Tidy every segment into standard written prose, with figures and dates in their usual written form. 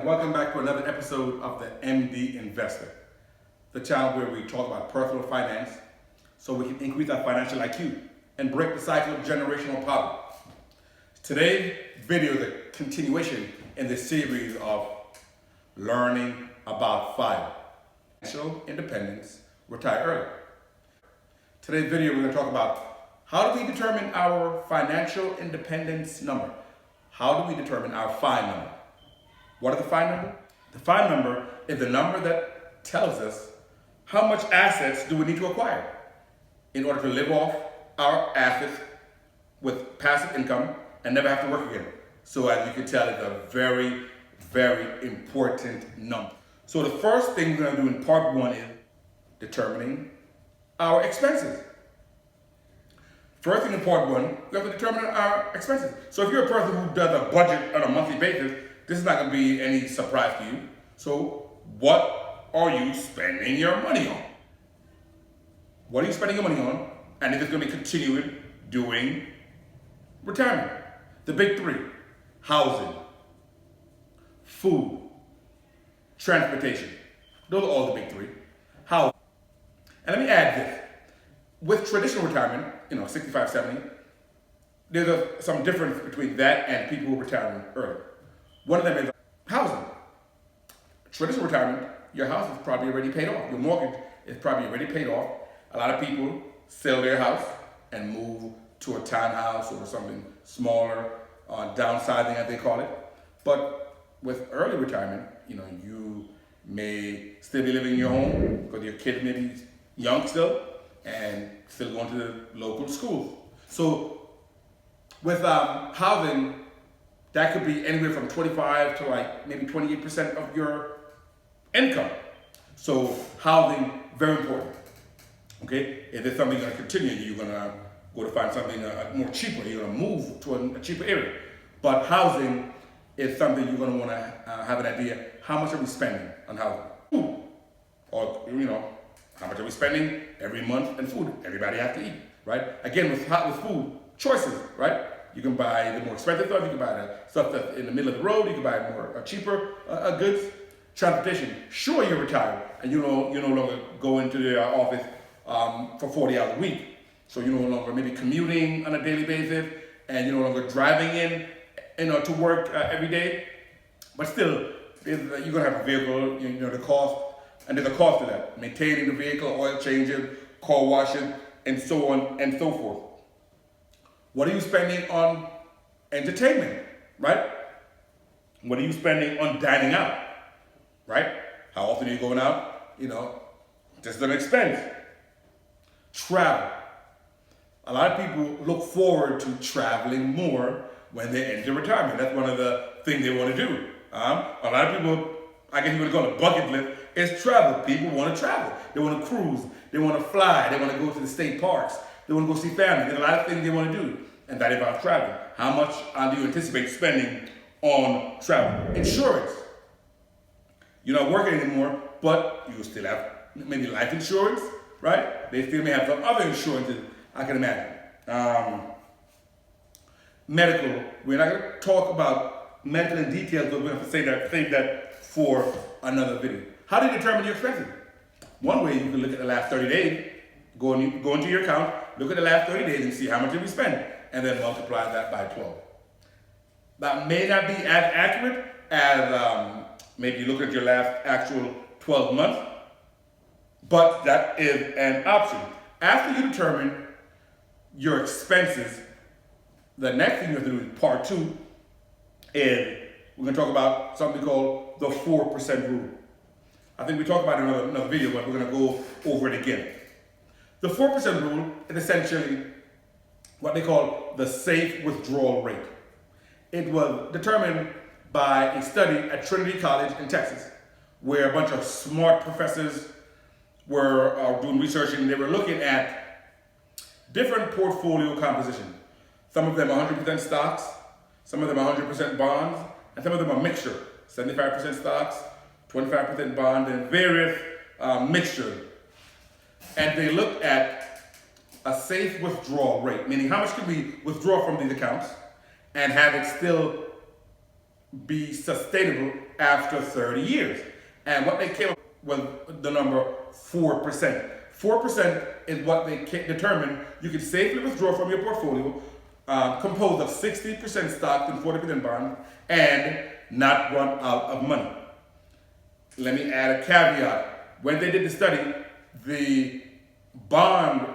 Welcome back to another episode of the MD Investor, the channel where we talk about personal finance so we can increase our financial IQ and break the cycle of generational poverty. Today's video is a continuation in this series of learning about FIRE, financial independence, retire early. Today's video we're going to talk about how do we determine our financial independence number? How do we determine our FIRE number? What is the FIRE number? The FIRE number is the number that tells us how much assets do we need to acquire in order to live off our assets with passive income and never have to work again. So as you can tell, it's a very, very important number. So the first thing we're going to do in part one is determining our expenses. First thing in part one, we have to determine our expenses. So if you're a person who does a budget on a monthly basis, this is not going to be any surprise to you. So what are you spending your money on? What are you spending your money on? And if it's going to be continuing doing retirement. The big three: housing, food, transportation. Those are all the big three. Housing. And let me add this. With traditional retirement, 65, 70, there's some difference between that and people who are retiring early. One of them is housing. Traditional retirement, your house is probably already paid off. Your mortgage is probably already paid off. A lot of people sell their house and move to a townhouse or something smaller, downsizing as they call it. But with early retirement, you may still be living in your home because your kids may be young still and still going to the local schools. So with housing, that could be anywhere from 25 to maybe 28% of your income. So housing, very important. Okay, if there's something going to continue, you're going to go to find something more cheaper. You're going to move to a cheaper area. But housing is something you're going to want to have an idea. How much are we spending on housing? Food. Or, how much are we spending every month on food? Everybody has to eat, right? Again, with food, choices, right? You can buy the more expensive stuff. You can buy the stuff that's in the middle of the road. You can buy more cheaper goods. Transportation. Sure, you're retired and you no longer go into the office for 40 hours a week. So you're no longer maybe commuting on a daily basis, and you're no longer driving in to work every day. But still, you're gonna have a vehicle. The cost, and there's a cost to that. Maintaining the vehicle, oil changes, car washing, and so on and so forth. What are you spending on entertainment, right? What are you spending on dining out, right? How often are you going out? Just an expense. Travel. A lot of people look forward to traveling more when they enter retirement. That's one of the things they want to do. A lot of people, I guess you would call it bucket list, is travel. People want to travel. They want to cruise. They want to fly. They want to go to the state parks. They want to go see family. There's a lot of things they want to do, and that involves traveling. How much do you anticipate spending on travel? Insurance. You're not working anymore, but you still have maybe life insurance, right? They still may have some other insurances, I can imagine. Medical. We're not going to talk about medical in detail, but we're going to save that for another video. How do you determine your expenses? One way, you can look at the last 30 days, go into your account, look at the last 30 days and see how much did we spend, and then multiply that by 12. That may not be as accurate as maybe you look at your last actual 12 months, but that is an option. After you determine your expenses, the next thing you have to do in part two is we're going to talk about something called the 4% rule. I think we talked about it in another video, but we're going to go over it again. The 4% rule is essentially what they call the safe withdrawal rate. It was determined by a study at Trinity College in Texas, where a bunch of smart professors were doing research, and they were looking at different portfolio composition. Some of them 100% stocks, some of them 100% bonds, and some of them are mixture, 75% stocks, 25% bonds, and various mixtures. And they looked at a safe withdrawal rate, meaning how much can we withdraw from these accounts and have it still be sustainable after 30 years. And what they came up with the number 4%. 4% is what they determined you can safely withdraw from your portfolio, composed of 60% stocks and 40% bonds, and not run out of money. Let me add a caveat. When they did the study, the bond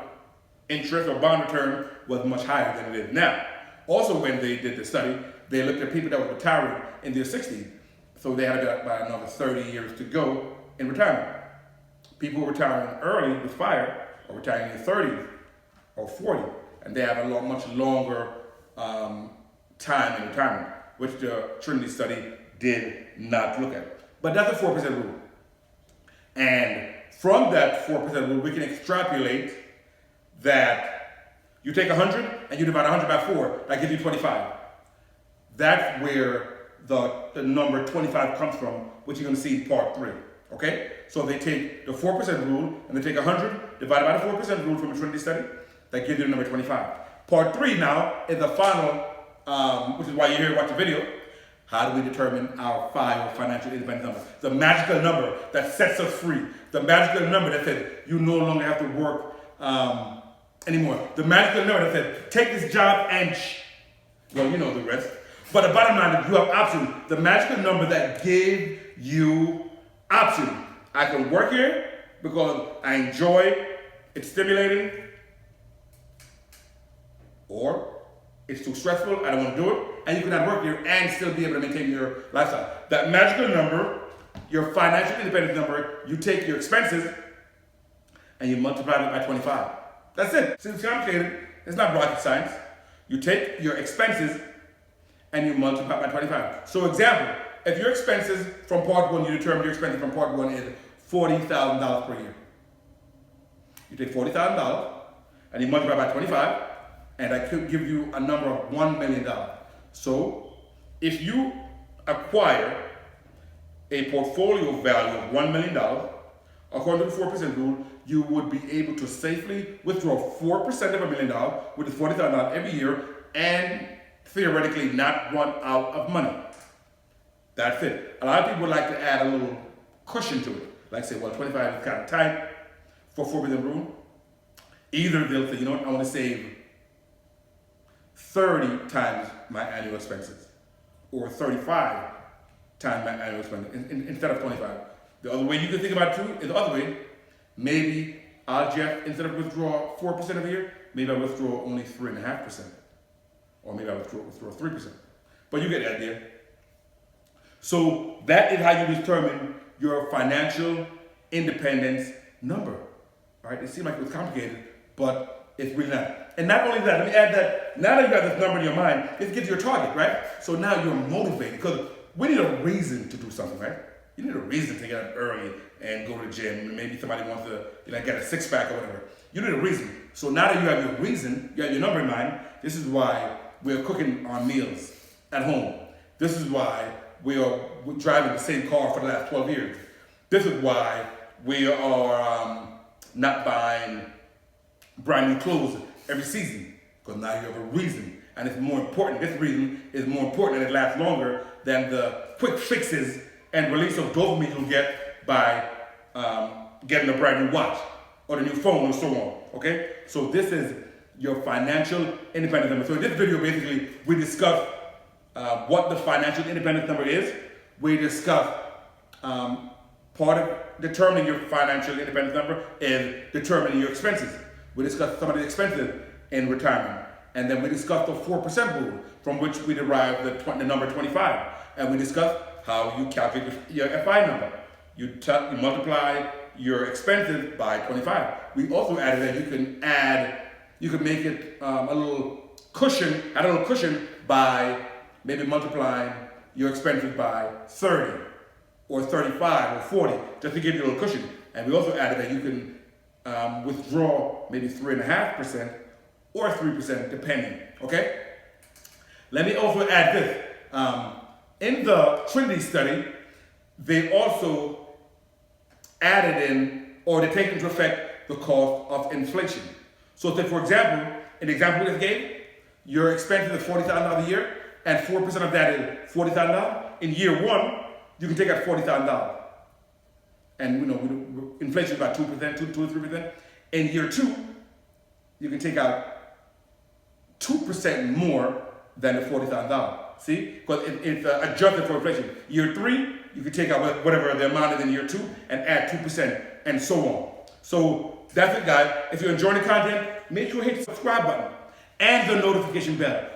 interest or bond return was much higher than it is now. Also, when they did the study, they looked at people that were retiring in their 60s. So they had about another 30 years to go in retirement. People retiring early with FIRE are retiring in their 30s or 40, and they have a much longer time in retirement, which the Trinity study did not look at. But that's a 4% rule. And from that 4% rule, we can extrapolate that you take 100 and you divide 100 by 4, that gives you 25. That's where the number 25 comes from, which you're going to see in part 3. Okay? So they take the 4% rule and they take 100 divided by the 4% rule from the Trinity study, that gives you the number 25. Part 3 now is the final, which is why you're here watching the video. How do we determine our financial independence number? The magical number that sets us free. The magical number that says you no longer have to work anymore. The magical number that says take this job and well, you know the rest. But the bottom line is you have options. The magical number that gave you options. I can work here because I enjoy it, it's stimulating, or it's too stressful, I don't want to do it, and you cannot work here and still be able to maintain your lifestyle. That magical number, your financial independence number, you take your expenses and you multiply it by 25. That's it. Seems complicated. It's not rocket science. You take your expenses and you multiply by 25. So example, if your expenses from part 1, you determine your expenses from part 1 is $40,000 per year. You take $40,000 and you multiply by 25, and I could give you a number of $1 million. So if you acquire a portfolio value of $1 million, according to the 4% rule, you would be able to safely withdraw 4% of $1 million with the $40,000 every year and theoretically not run out of money. That's it. A lot of people would like to add a little cushion to it. Like say, well, 25 is kind of tight for 4% rule. Either they'll say, you know what, I want to save 30 times my annual expenses, or 35 times my annual expenses instead of 25. The other way you can think about it too is the other way. Maybe I'll just, instead of withdraw 4% of a year, maybe I withdraw only 3.5%. Or maybe I withdraw 3%. But you get the idea. So that is how you determine your financial independence number. All right? It seemed like it was complicated, but it's really not. And not only that, let me add that now that you got this number in your mind, it gives you a target, right? So now you're motivated because we need a reason to do something, right? You need a reason to get up early and go to the gym. Maybe somebody wants to get a six-pack or whatever. You need a reason. So now that you have your reason, you have your number in mind, this is why we're cooking our meals at home. This is why we're driving the same car for the last 12 years. This is why we are not buying brand new clothes every season, because now you have a reason, and it's more important. This reason is more important and it lasts longer than the quick fixes and release of dopamine you'll get by getting a brand new watch or the new phone or so on, okay? So this is your financial independence number. So in this video, basically, we discuss what the financial independence number is. We discuss part of determining your financial independence number is determining your expenses. We discussed some of the expenses in retirement. And then we discussed the 4% rule, from which we derive the number 25. And we discussed how you calculate your FI number. You multiply your expenses by 25. We also added that you can make it a little cushion by maybe multiplying your expenses by 30 or 35 or 40, just to give you a little cushion. And we also added that you can withdraw maybe 3.5% or 3% depending, okay? Let me also add this. In the Trinity study, they also added in, or they take into effect, the cost of inflation. So say, for example, in the example we just gave, your expenses is $40,000 a year, and 4% of that is $40,000. In year 1, you can take out $40,000. And inflation is about 2%, 2 to 3%. In year 2, you can take out 2% more than the $40,000. See? Because it's adjusted for inflation. Year 3, you can take out whatever the amount is in year 2 and add 2% and so on. So that's it, guys. If you're enjoying the content, make sure you hit the subscribe button and the notification bell.